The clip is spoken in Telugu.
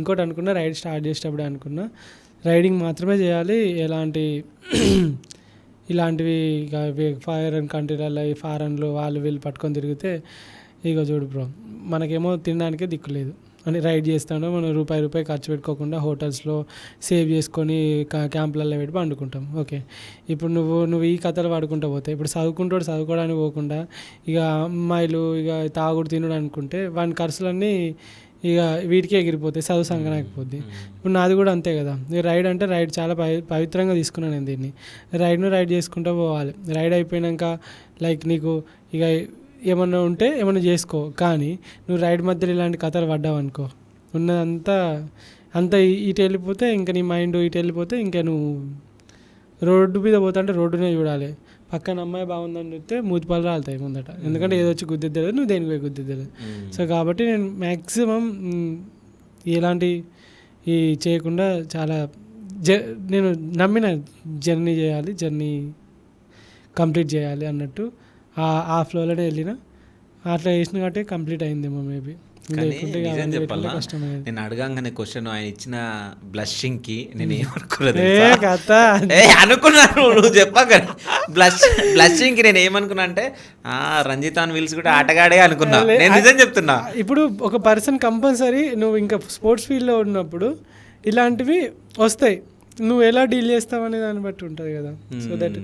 ఇంకోటి అనుకున్నా, రైడ్ స్టార్ట్ చేసేటప్పుడు అనుకున్నా రైడింగ్ మాత్రమే చేయాలి, ఇలాంటివి ఇక ఫారెన్ కంట్రీలలో ఈ ఫారెన్లు వాళ్ళు వీళ్ళు పట్టుకొని తిరిగితే ఇక చూడు బ్రో, మనకేమో తినడానికే దిక్కు లేదు అని రైడ్ చేస్తాను. మనం రూపాయి ఖర్చు పెట్టుకోకుండా హోటల్స్లో సేవ్ చేసుకొని క్యాంపులలో పెట్టి పండుకుంటాం. ఓకే, ఇప్పుడు నువ్వు ఈ కథలు పడుకుంటూ పోతే ఇప్పుడు చదువుకోవడానికి పోకుండా ఇక అమ్మాయిలు ఇక తాగుడు తినుడు అనుకుంటే వాని ఖర్చులన్నీ ఇక వీటికే ఎగిరిపోతాయి, చదువు సంగనాకపోద్ది. ఇప్పుడు నాది కూడా అంతే కదా. రైడ్ అంటే రైడ్ చాలా పవిత్రంగా తీసుకున్నాను నేను దీన్ని. రైడ్ చేసుకుంటూ పోవాలి. రైడ్ అయిపోయాక లైక్ నీకు ఇక ఏమన్నా ఉంటే ఏమన్నా చేసుకో, కానీ నువ్వు రైడ్ మధ్యలో ఇలాంటి కథలు పడ్డావు అనుకో, అంతా ఇటు వెళ్ళిపోతే ఇంకా నీ మైండ్ ఇటు వెళ్ళిపోతే ఇంకా నువ్వు రోడ్డు మీద పోతుంటే రోడ్డునే చూడాలి. పక్కన అమ్మాయి బాగుందని చెప్తే మూతిపాలు రాలుతాయి ముందట, ఎందుకంటే ఏదో వచ్చి గుద్దిద్దలేదు, నువ్వు దేనికి పోయి గుద్దిద్దలేదు. సో కాబట్టి నేను మ్యాక్సిమం ఎలాంటి ఈ చేయకుండా చాలా నేను నమ్మిన జర్నీ కంప్లీట్ చేయాలి అన్నట్టు ఆ ఫ్లోలోనే వెళ్ళిన. అట్లా చేసిన కాబట్టి కంప్లీట్ అయిందేమో మేబీ. నిజం చెప్పాలా, నేను అడగంగానే క్వశ్చన్ ఆయన ఇచ్చిన బ్లషింగ్కి నేను ఏమనుకున్నాను అనుకున్నాను, నువ్వు చెప్పాక బ్లషింగ్కి నేను ఏమనుకున్నా అంటే రంజితాన్ విల్స్ కూడా ఆటగాడే అనుకున్నా. నేను నిజం చెప్తున్నా. ఇప్పుడు ఒక పర్సన్ కంపల్సరీ నువ్వు ఇంకా స్పోర్ట్స్ ఫీల్డ్లో ఉన్నప్పుడు ఇలాంటివి వస్తాయి, నువ్వు ఎలా డీల్ చేస్తావు అనే దాన్ని బట్టి ఉంటుంది కదా. So that